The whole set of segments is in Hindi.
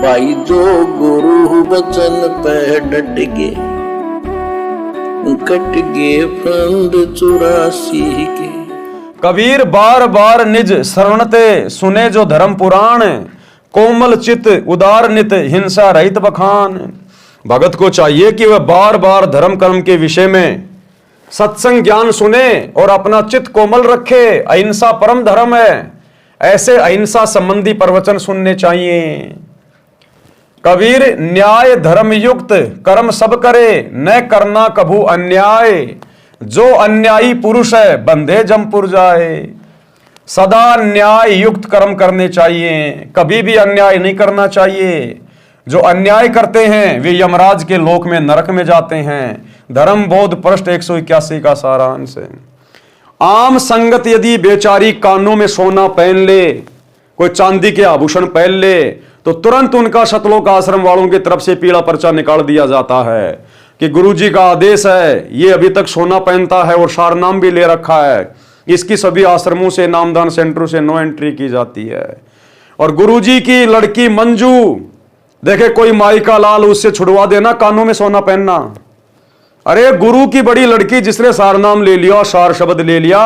भाई जो गुरु वचन पे डट गे, कट गे फंद 84 के। कबीर बार बार निज शरणते सुने जो धर्म पुराण, कोमल चित उदार नित हिंसा रहित बखान। भगत को चाहिए कि वह बार बार धर्म कर्म के विषय में सत्संग ज्ञान सुने और अपना चित्त कोमल रखे। अहिंसा परम धर्म है, ऐसे अहिंसा संबंधी प्रवचन सुनने चाहिए। कबीर न्याय धर्म युक्त कर्म सब करे, न करना कभू अन्याय। जो अन्यायी पुरुष है बंधे जमपुर जाए। सदा न्याय युक्त कर्म करने चाहिए, कभी भी अन्याय नहीं करना चाहिए। जो अन्याय करते हैं वे यमराज के लोक में नरक में जाते हैं। धर्म बोध पृष्ठ 181 का सारांश है। आम संगत यदि बेचारी कानों में सोना पहन ले, कोई चांदी के आभूषण पहन ले, तो तुरंत उनका सतलोक आश्रम वालों की तरफ से पीला पर्चा निकाल दिया जाता है कि गुरुजी का आदेश है, ये अभी तक सोना पहनता है और सारनाम भी ले रखा है, इसकी सभी आश्रमों से नामदान सेंटरों से नो एंट्री की जाती है। और गुरुजी की लड़की मंजू देखे कोई माई का लाल, उससे छुड़वा देना कानों में सोना पहनना। अरे गुरु की बड़ी लड़की जिसने सारनाम ले लिया, सार शब्द ले लिया,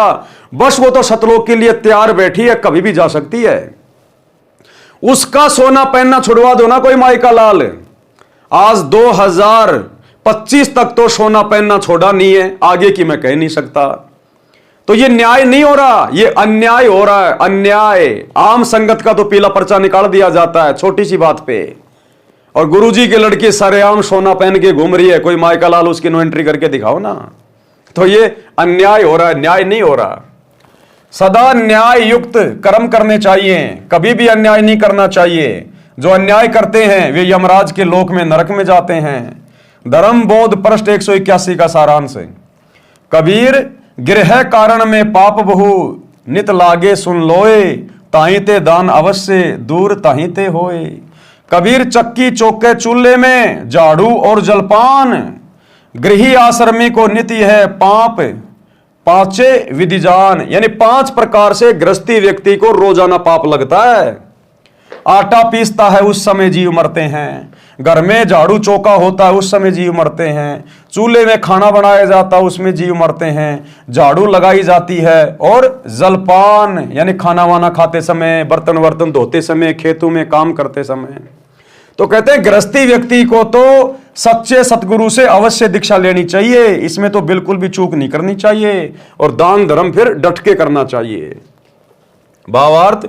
बस वो तो सतलोक के लिए तैयार बैठी है, कभी भी जा सकती है। उसका सोना पहनना छुड़वा दो ना कोई माई का लाल। आज 2025 तक तो सोना पहनना छोड़ा नहीं है, आगे की मैं कह नहीं सकता। तो ये न्याय नहीं हो रहा, ये अन्याय हो रहा है। अन्याय आम संगत का तो पीला पर्चा निकाल दिया जाता है छोटी सी बात पे, और गुरुजी की लड़की सरेआम सोना पहन के घूम रही है, कोई माई का लाल उसकी नो एंट्री करके दिखाओ ना। तो ये अन्याय हो रहा है, न्याय नहीं हो रहा। सदा न्याय युक्त कर्म करने चाहिए, कभी भी अन्याय नहीं करना चाहिए। जो अन्याय करते हैं वे यमराज के लोक में नरक में जाते हैं। धर्म बोध पृष्ठ 181 का सारांश है। कबीर गृह कारण में पाप बहु नित लागे सुन लोए, ताहिते दान अवश्य दूर ताहिते होए। कबीर चक्की चौके चूल्हे में झाड़ू और जलपान, गृही आश्रमी को नित्य है पाप पांचे विधिजान। यानी 5 प्रकार से गृहस्थी व्यक्ति को रोजाना पाप लगता है। आटा पीसता है उस समय जीव मरते हैं, घर में झाड़ू चौका होता है उस समय जीव मरते हैं, चूल्हे में खाना बनाया जाता है उसमें जीव मरते हैं, झाड़ू लगाई जाती है, और जलपान यानी खाना वाना खाते समय, बर्तन वर्तन धोते समय, खेतों में काम करते समय। तो कहते हैं गृहस्थी व्यक्ति को तो सच्चे सतगुरु से अवश्य दीक्षा लेनी चाहिए, इसमें तो बिल्कुल भी चूक नहीं करनी चाहिए। और दान धर्म फिर डट के करना चाहिए। भावार्थ,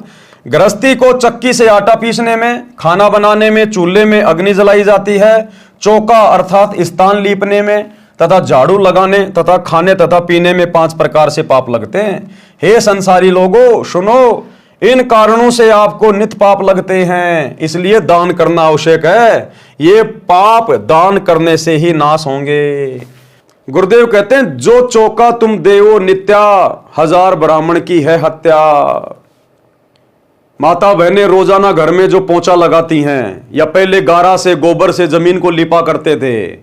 गृहस्थी को चक्की से आटा पीसने में, खाना बनाने में चूल्हे में अग्नि जलाई जाती है, चौका अर्थात स्थान लीपने में तथा झाड़ू लगाने तथा खाने तथा पीने में 5 प्रकार से पाप लगते हैं। हे संसारी लोगों सुनो, इन कारणों से आपको नित्य पाप लगते हैं, इसलिए दान करना आवश्यक है। ये पाप दान करने से ही नाश होंगे। गुरुदेव कहते हैं जो चौका तुम देवो नित्या, 1000 ब्राह्मण की है हत्या। माता बहनें रोजाना घर में जो पोंछा लगाती हैं, या पहले गारा से गोबर से जमीन को लिपा करते थे,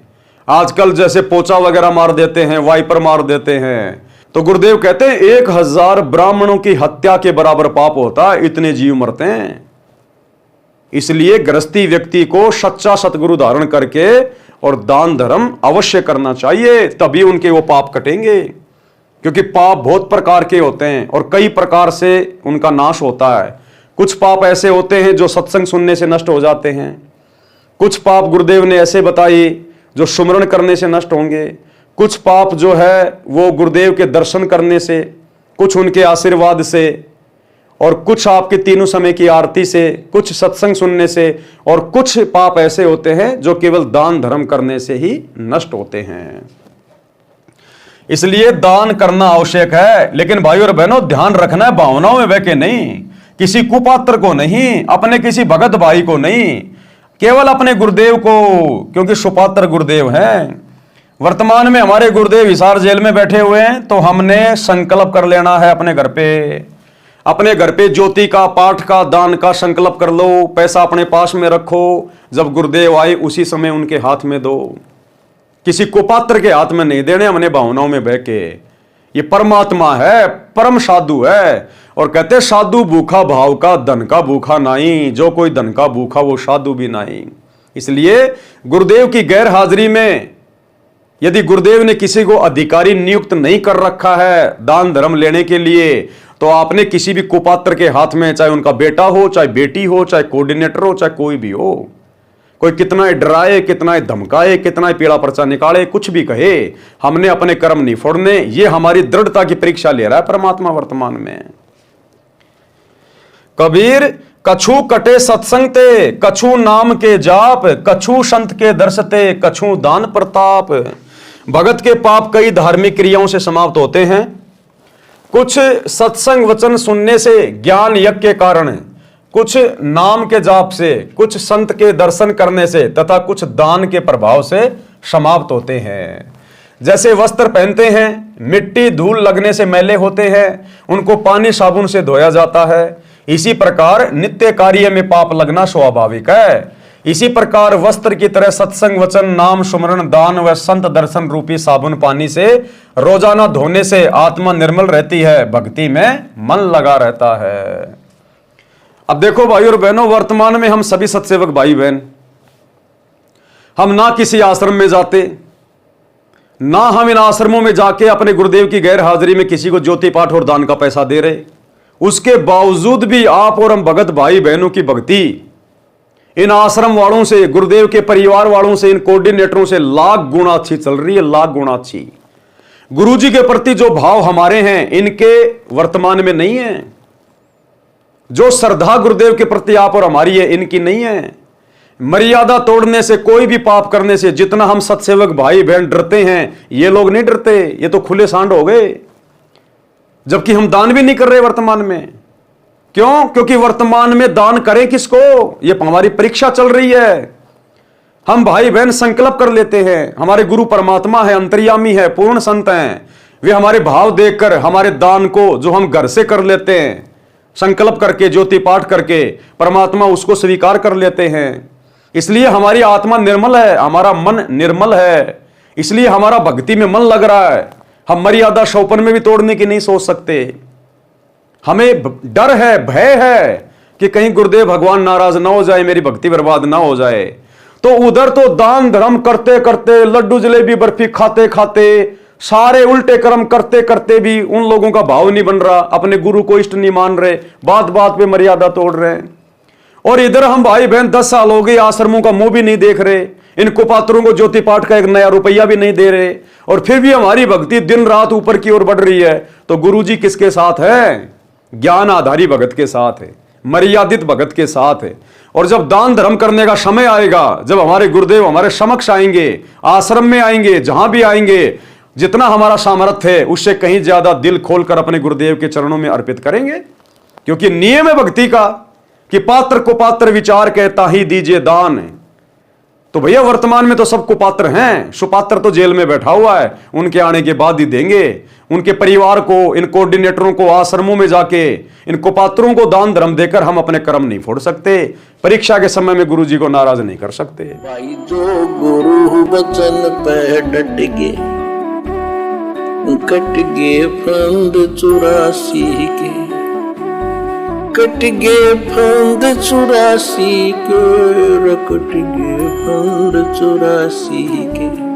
आजकल जैसे पोंछा वगैरह मार देते हैं, वाइपर मार देते हैं। तो गुरुदेव कहते हैं 1000 ब्राह्मणों की हत्या के बराबर पाप होता है, इतने जीव मरते हैं। इसलिए गृहस्थी व्यक्ति को सच्चा सतगुरु धारण करके और दान धर्म अवश्य करना चाहिए, तभी उनके वो पाप कटेंगे। क्योंकि पाप बहुत प्रकार के होते हैं और कई प्रकार से उनका नाश होता है। कुछ पाप ऐसे होते हैं जो सत्संग सुनने से नष्ट हो जाते हैं, कुछ पाप गुरुदेव ने ऐसे बताए जो सुमरण करने से नष्ट होंगे, कुछ पाप जो है वो गुरुदेव के दर्शन करने से, कुछ उनके आशीर्वाद से, और कुछ आपके तीनों समय की आरती से, कुछ सत्संग सुनने से, और कुछ पाप ऐसे होते हैं जो केवल दान धर्म करने से ही नष्ट होते हैं। इसलिए दान करना आवश्यक है, लेकिन भाइयों और बहनों ध्यान रखना है भावनाओं में बह के नहीं, किसी कुपात्र को नहीं, अपने किसी भगत भाई को नहीं, केवल अपने गुरुदेव को, क्योंकि सुपात्र गुरुदेव हैं। वर्तमान में हमारे गुरुदेव हिसार जेल में बैठे हुए हैं, तो हमने संकल्प कर लेना है अपने घर पे ज्योति का, पाठ का, दान का संकल्प कर लो। पैसा अपने पास में रखो, जब गुरुदेव आए उसी समय उनके हाथ में दो, किसी कुपात्र के हाथ में नहीं देने हमने भावनाओं में बह के। ये परमात्मा है, परम साधु है, और कहते साधु भूखा भाव का धन का भूखा नहीं, जो कोई धन का भूखा वो साधु भी नहीं। इसलिए गुरुदेव की गैर हाजिरी में यदि गुरुदेव ने किसी को अधिकारी नियुक्त नहीं कर रखा है दान धर्म लेने के लिए, तो आपने किसी भी कुपात्र के हाथ में, चाहे उनका बेटा हो, चाहे बेटी हो, चाहे कोऑर्डिनेटर हो, चाहे कोई भी हो, कोई कितना ही डराए, कितना ही धमकाए, कितना ही पीड़ा पर्चा निकाले, कुछ भी कहे, हमने अपने कर्म नहीं फोड़ने। ये हमारी दृढ़ता की परीक्षा ले रहा है परमात्मा वर्तमान में। कबीर कछु कटे सत्संग ते, कछु नाम के जाप, कछु संत के दर्शते, कछु दान प्रताप। भगत के पाप कई धार्मिक क्रियाओं से समाप्त होते हैं। कुछ सत्संग वचन सुनने से, ज्ञान यज्ञ के कारण, कुछ नाम के जाप से, कुछ संत के दर्शन करने से, तथा कुछ दान के प्रभाव से समाप्त होते हैं। जैसे वस्त्र पहनते हैं, मिट्टी धूल लगने से मैले होते हैं, उनको पानी साबुन से धोया जाता है। इसी प्रकार नित्य कार्य में पाप लगना स्वाभाविक है। इसी प्रकार वस्त्र की तरह सत्संग वचन नाम सुमरण दान व संत दर्शन रूपी साबुन पानी से रोजाना धोने से आत्मा निर्मल रहती है, भक्ति में मन लगा रहता है। अब देखो भाई और बहनों, वर्तमान में हम सभी सत्सेवक भाई बहन, हम ना किसी आश्रम में जाते, ना हम इन आश्रमों में जाके अपने गुरुदेव की गैर हाजिरी में किसी को ज्योति पाठ और दान का पैसा दे रहे। उसके बावजूद भी आप और हम भगत भाई बहनों की भक्ति इन आश्रम वालों से, गुरुदेव के परिवार वालों से, इन कोऑर्डिनेटरों से लाख गुना अच्छी चल रही है, लाख गुना अच्छी। गुरुजी के प्रति जो भाव हमारे हैं इनके वर्तमान में नहीं है। जो श्रद्धा गुरुदेव के प्रति आप और हमारी है इनकी नहीं है। मर्यादा तोड़ने से, कोई भी पाप करने से जितना हम सत्सेवक भाई बहन डरते हैं, ये लोग नहीं डरते। ये तो खुले सांड हो गए, जबकि हम दान भी नहीं कर रहे वर्तमान में। क्यों? क्योंकि वर्तमान में दान करें किसको, ये हमारी परीक्षा चल रही है। हम भाई बहन संकल्प कर लेते हैं, हमारे गुरु परमात्मा है, अंतर्यामी है, पूर्ण संत हैं, वे हमारे भाव देखकर हमारे दान को जो हम घर से कर लेते हैं, संकल्प करके ज्योति पाठ करके, परमात्मा उसको स्वीकार कर लेते हैं। इसलिए हमारी आत्मा निर्मल है, हमारा मन निर्मल है, इसलिए हमारा भक्ति में मन लग रहा है। हम मर्यादा शौपन में भी तोड़ने की नहीं सोच सकते। हमें डर है, भय है कि कहीं गुरुदेव भगवान नाराज ना हो जाए, मेरी भक्ति बर्बाद ना हो जाए। तो उधर तो दान धर्म करते करते, लड्डू जलेबी बर्फी खाते खाते, सारे उल्टे कर्म करते करते भी उन लोगों का भाव नहीं बन रहा, अपने गुरु को इष्ट नहीं मान रहे, बात बात पे मर्यादा तोड़ रहे हैं। और इधर हम भाई बहन 10 साल हो गए आश्रमों का मुंह भी नहीं देख रहे, इन कुपात्रों को ज्योति पाठ का एक नया रुपया भी नहीं दे रहे, और फिर भी हमारी भक्ति दिन रात ऊपर की ओर बढ़ रही है। तो गुरुजी किसके साथ है? ज्ञान आधारी भगत के साथ है, मर्यादित भगत के साथ है। और जब दान धर्म करने का समय आएगा, जब हमारे गुरुदेव हमारे समक्ष आएंगे, आश्रम में आएंगे, जहां भी आएंगे, जितना हमारा सामर्थ्य है उससे कहीं ज्यादा दिल खोलकर अपने गुरुदेव के चरणों में अर्पित करेंगे। क्योंकि नियम है भक्ति का कि पात्र को पात्र विचार कहता ही दीजिए दान। तो भैया वर्तमान में तो सब कुपात्र हैं, सुपात्र तो जेल में बैठा हुआ है, उनके आने के बाद ही देंगे। उनके परिवार को, इन कोऑर्डिनेटरों को आश्रमों में जाके इन कुपात्रों को दान धर्म देकर हम अपने कर्म नहीं फोड़ सकते। परीक्षा के समय में गुरुजी को नाराज नहीं कर सकते। भाई जो गुरु बचन पे डट गे, कट गे फंद 84 के, कट गे फंद 84 के, कट गे फंद 84 के।